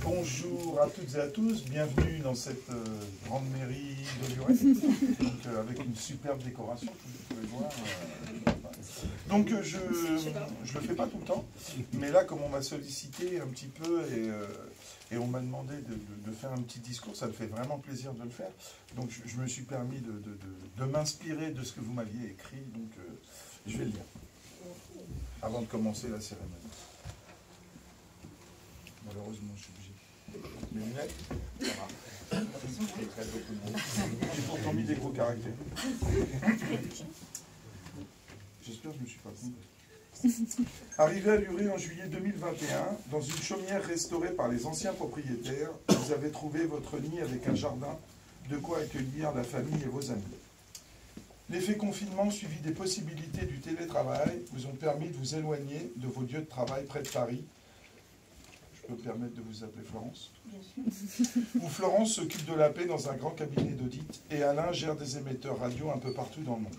Bonjour à toutes et à tous, bienvenue dans cette grande mairie de Luret, donc, avec une superbe décoration, comme vous pouvez voir. Donc je le fais pas tout le temps, mais là comme on m'a sollicité un petit peu et on m'a demandé de faire un petit discours, ça me fait vraiment plaisir de le faire. Donc je me suis permis de m'inspirer de ce que vous m'aviez écrit, donc je vais le lire, avant de commencer la cérémonie. Malheureusement, je suis obligé. Mes lunettes, ça va. J'ai pourtant mis des gros caractères. J'espère que je ne me suis pas trompé. Arrivé à Luret en juillet 2021, dans une chaumière restaurée par les anciens propriétaires, vous avez trouvé votre nid avec un jardin, de quoi accueillir la famille et vos amis. L'effet confinement suivi des possibilités du télétravail vous ont permis de vous éloigner de vos lieux de travail près de Paris. Je peux me permettre de vous appeler Florence? Bien sûr. Où Florence s'occupe de la paix dans un grand cabinet d'audit et Alain gère des émetteurs radio un peu partout dans le monde.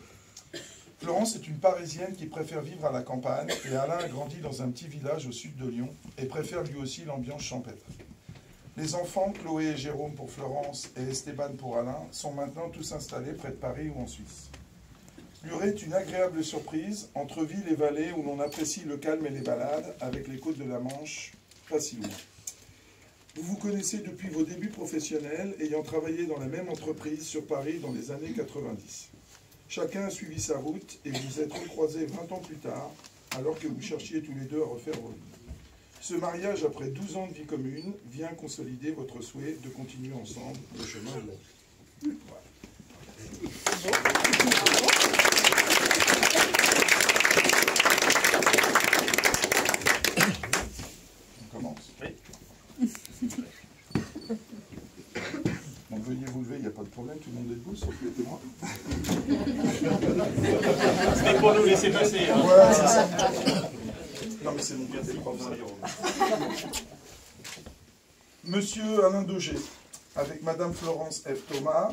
Florence est une Parisienne qui préfère vivre à la campagne et Alain a grandi dans un petit village au sud de Lyon et préfère lui aussi l'ambiance champêtre. Les enfants, Chloé et Jérôme pour Florence et Esteban pour Alain, sont maintenant tous installés près de Paris ou en Suisse. Luret est une agréable surprise entre ville et vallée où l'on apprécie le calme et les balades avec les côtes de la Manche pas si loin. Vous vous connaissez depuis vos débuts professionnels, ayant travaillé dans la même entreprise sur Paris dans les années 90. Chacun a suivi sa route et vous êtes recroisés 20 ans plus tard, alors que vous cherchiez tous les deux à refaire vos vies. Ce mariage, après 12 ans de vie commune, vient consolider votre souhait de continuer ensemble le chemin de la vie. Voilà. Veuillez vous lever, il n'y a pas de problème, tout le monde est debout, sauf les témoins. C'est pour nous laisser passer. Hein. Voilà, c'est ça. Non, mais c'est mon bien des profs. Monsieur Alain Daugé, avec Madame Florence F. Thomas,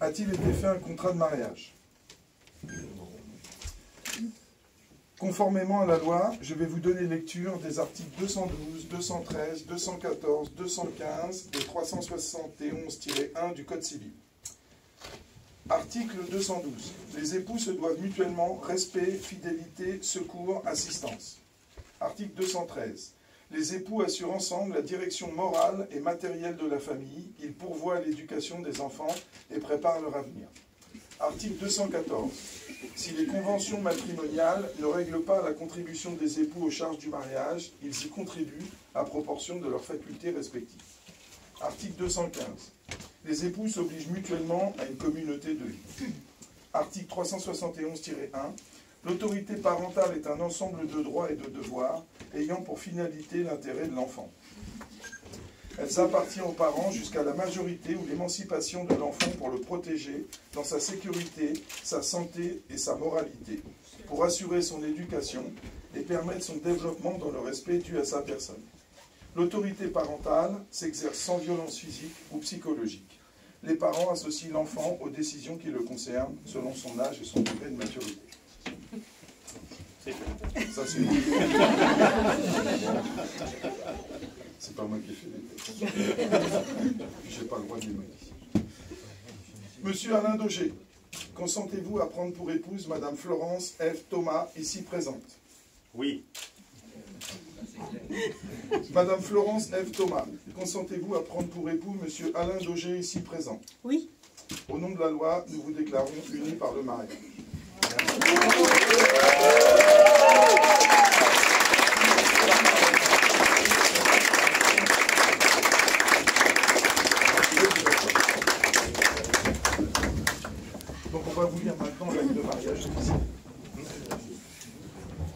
a-t-il été fait un contrat de mariage? Conformément à la loi, je vais vous donner lecture des articles 212, 213, 214, 215 et 371-1 du Code civil. Article 212. Les époux se doivent mutuellement respect, fidélité, secours, assistance. Article 213. Les époux assurent ensemble la direction morale et matérielle de la famille. Ils pourvoient à l'éducation des enfants et préparent leur avenir. Article 214. Si les conventions matrimoniales ne règlent pas la contribution des époux aux charges du mariage, ils y contribuent à proportion de leurs facultés respectives. Article 215. Les époux s'obligent mutuellement à une communauté de vie. Article 371-1. L'autorité parentale est un ensemble de droits et de devoirs ayant pour finalité l'intérêt de l'enfant. Elle s'appartient aux parents jusqu'à la majorité ou l'émancipation de l'enfant pour le protéger dans sa sécurité, sa santé et sa moralité, pour assurer son éducation et permettre son développement dans le respect dû à sa personne. L'autorité parentale s'exerce sans violence physique ou psychologique. Les parents associent l'enfant aux décisions qui le concernent selon son âge et son degré de maturité. Ça, c'est moi. C'est pas moi qui ai fait les textes. Je n'ai pas le droit de les modifier. Monsieur Alain Daugé, consentez-vous à prendre pour épouse Madame Florence F. Thomas, ici présente? Oui. Madame Florence F. Thomas, consentez-vous à prendre pour époux Monsieur Alain Daugé, ici présent? Oui. Au nom de la loi, nous vous déclarons unis par le mariage. Donc on va vous lire maintenant l'acte de mariage.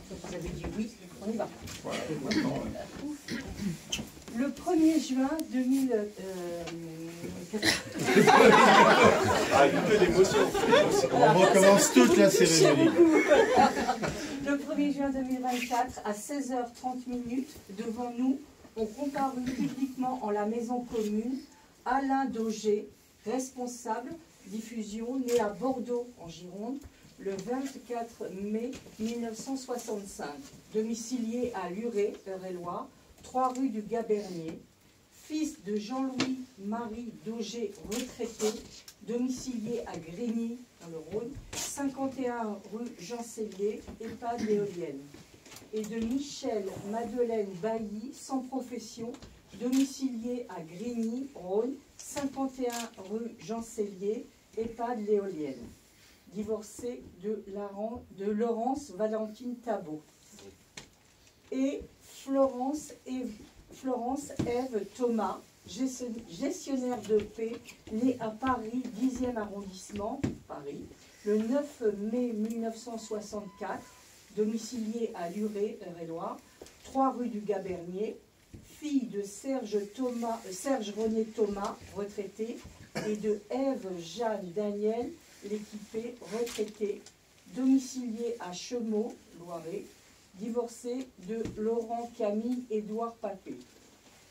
Vous avez dit oui, on y va. Voilà, maintenant, Le 1er juin 2014. Ah, un peu d'émotion. On recommence toute la cérémonie. Le 1er juin 2024, à 16h30, devant nous, ont comparu publiquement en la maison commune Alain Daugé, responsable diffusion, né à Bordeaux, en Gironde, le 24 mai 1965, domicilié à Luré, Eure-et-Loir, 3 rue du Gabernier, fils de Jean-Louis-Marie Daugé, retraité, domicilié à Grigny, dans le Rhône, 51 rue Jean Sellier, EHPAD l'éolienne, et de Michel Madeleine Bailly, sans profession, domicilié à Grigny, Rhône, 51 rue Jean Sellier, EHPAD l'éolienne, divorcé de Laurence Valentine Tabot, et Florence Ève Thomas, gestionnaire de paix, née à Paris, 10e arrondissement, Paris, le 9 mai 1964, domiciliée à Luré, Eure-et-Loir, 3 rue du Gabernier, fille de Serge René Thomas, retraité, et de Ève Jeanne Daniel, l'équipée, retraitée, domiciliée à Chemeaux, Loiret, divorcée de Laurent Camille Édouard Papé.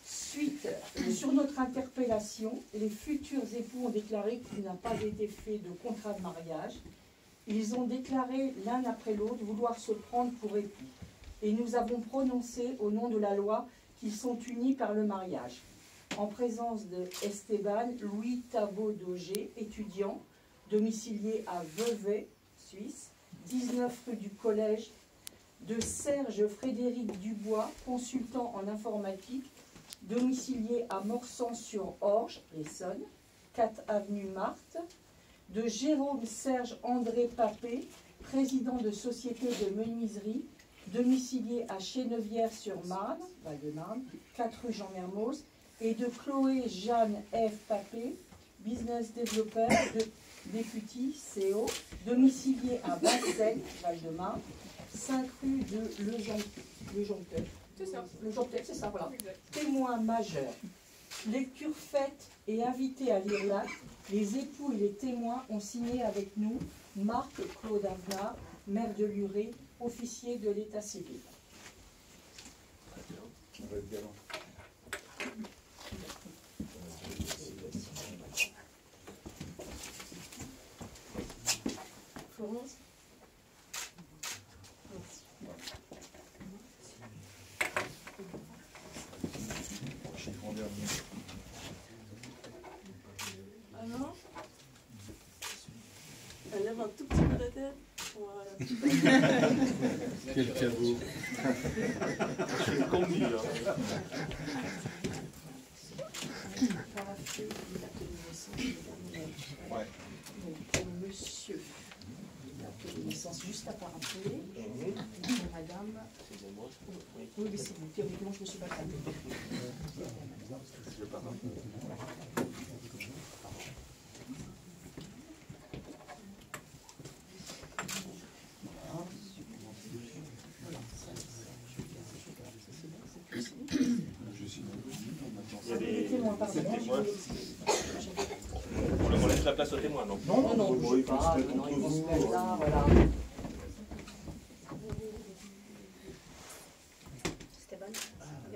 Suite, sur notre interpellation, les futurs époux ont déclaré qu'il n'a pas été fait de contrat de mariage. Ils ont déclaré l'un après l'autre vouloir se prendre pour époux. Et nous avons prononcé au nom de la loi qu'ils sont unis par le mariage. En présence de Esteban Louis Tabot Daugé, étudiant, domicilié à Vevey, Suisse, 19 rue du Collège, de Serge Frédéric Dubois, consultant en informatique, domicilié à Morsan-sur-Orge, l'Essonne, 4 avenue Marthe, de Jérôme Serge André Papé, président de société de menuiserie, domicilié à Chénevières-sur-Marne, Val-de-Marne, 4 rue Jean-Mermoz, et de Chloé Jeanne F. Papé, business développeur de Deputy CO, domicilié à Vincennes, Val-de-Marne, 5 rue de Le Joncteur. C'est ça. Le Joncteur, c'est ça, voilà. Exact. Témoin majeur. Lecture faite et invité à lire l'acte, les époux et les témoins ont signé avec nous Marc Claude Avenard, maire de Luré, officier de l'état civil. On va être galant. Florence. Alors, elle lève un tout petit peu la tête. Voilà. Quel caveau. C'est le combi, là. Parafé, l'acte de naissance de la Ouais. Donc, pour monsieur, l'acte de naissance juste à paraffer. Pour madame, Excusez-moi. oui, mais c'est bon, théoriquement, je ne me suis pas trompée. Je pars. Il y a des Témoins, pardon. témoins. On laisse la place aux témoins, non? Non, non, bon, je ils sais vont se pas, mettre non, entre ils vont se vous, mettre là, voilà.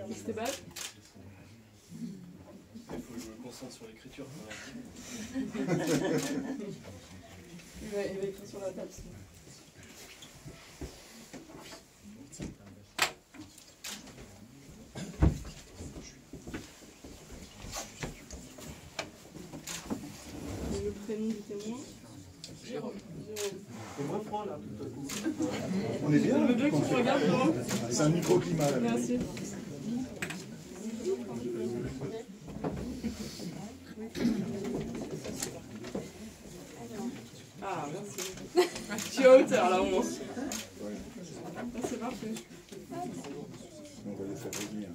Esteban. Il faut que je me concentre sur l'écriture. Il va écrire sur la table. Et le prénom du témoin? Jérôme. Et moi, prends là. On est bien. Je veux bien que tu me regardes, Laurent. C'est un microclimat là. Merci. Ah, merci. Je suis à hauteur là, au moins. Ah, c'est parfait. On va les faire revenir.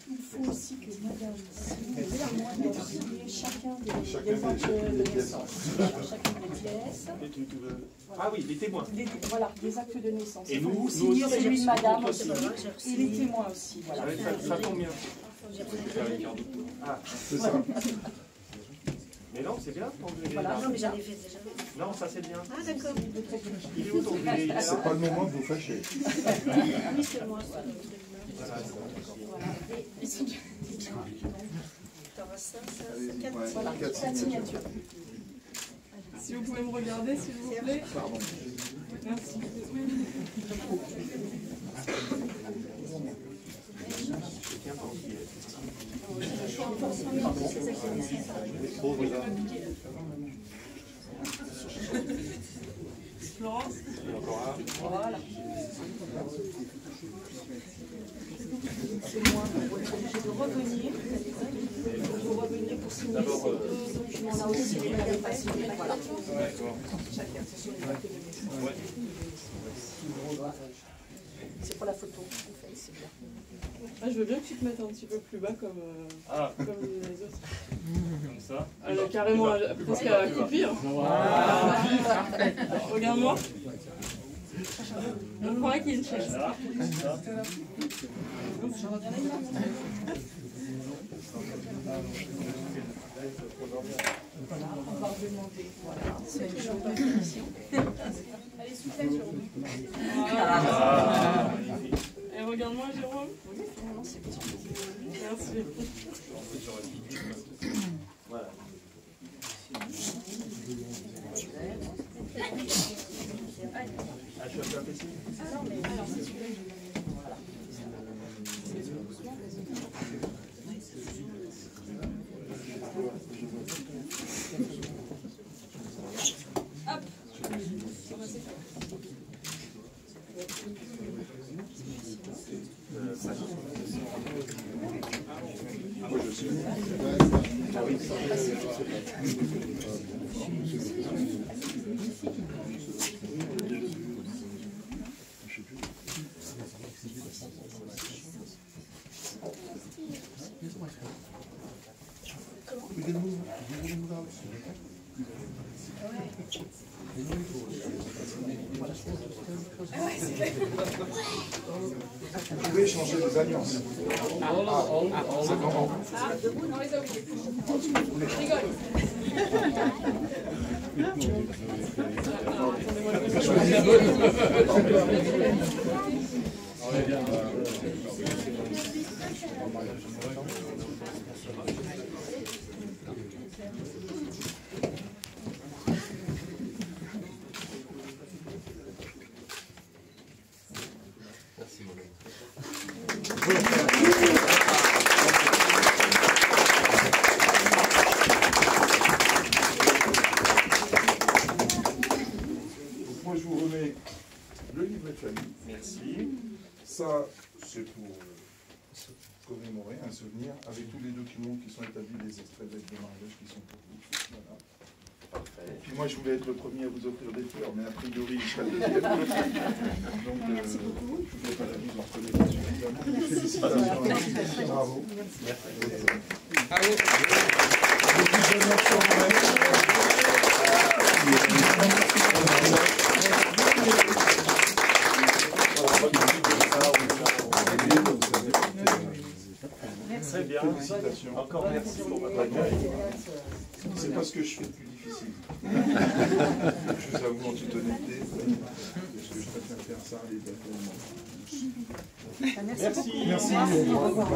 Il faut aussi que madame signe, à moi de signer chacun des actes de naissance. Chacune des pièces. Ah oui, les témoins. Voilà, des actes de naissance. Et Il faut nous signer aussi, celui de madame nous aussi, aussi. et les témoins aussi. Voilà. Ça combien? C'est ça. Mais non, c'est bien ton grillé. Voilà, non, mais j'en ai fait déjà. Non, ça c'est bien. Ah, d'accord. Il est où ton grillé? Il est là. C'est pas le moment de vous fâcher. Oui, c'est moi, ça. Voilà. T'auras ça, Allez-y, 4 ouais, voilà, 4 signatures. signatures. Si vous pouvez me regarder, s'il vous plaît. Pardon. Merci. Florence. Voilà. C'est moi, vous êtes obligé de revenir. Vous revenez pour signer ces deux documents-là aussi, vous n'avez pas signé. Voilà. Chacun, ce sont les papiers de naissance. C'est pour la photo qu'on fait, c'est bien. Ah, je veux bien que tu te mettes un petit peu plus bas comme les autres. Comme ça. Alors, carrément, presque à la copie. Hein. Regarde-moi. On croirait qu'il y a une chaise. On va demander. Voilà. C'est une chose. Allez, soufflez sur vous. Et regarde-moi, Jérôme. Merci. Voilà. Ah, je suis un peu imprécis. Ah non, mais alors, c'est celui-là. Hop. Vous pouvez changer les alliances. C'est comment? Debout, non, les autres. Rigole. Moi, je vous remets le livret de famille. Merci. Ça, c'est pour commémorer un souvenir avec tous les documents qui sont établis, les extraits de lettres de mariage qui sont pour vous. Voilà. Parfait. Puis moi, je voulais être le premier à vous offrir des fleurs, mais a priori, je serai le deuxième. Donc, Merci beaucoup. je ne fais pas la mise en reconnaissance suffisamment. Félicitations. Bravo. Merci. Très bien. Félicitations. Encore merci pour votre accueil. C'est pas ce que je fais de plus difficile. Je vous avoue en toute honnêteté, parce que je préfère faire ça les bâtiments. Merci. Merci. Au revoir.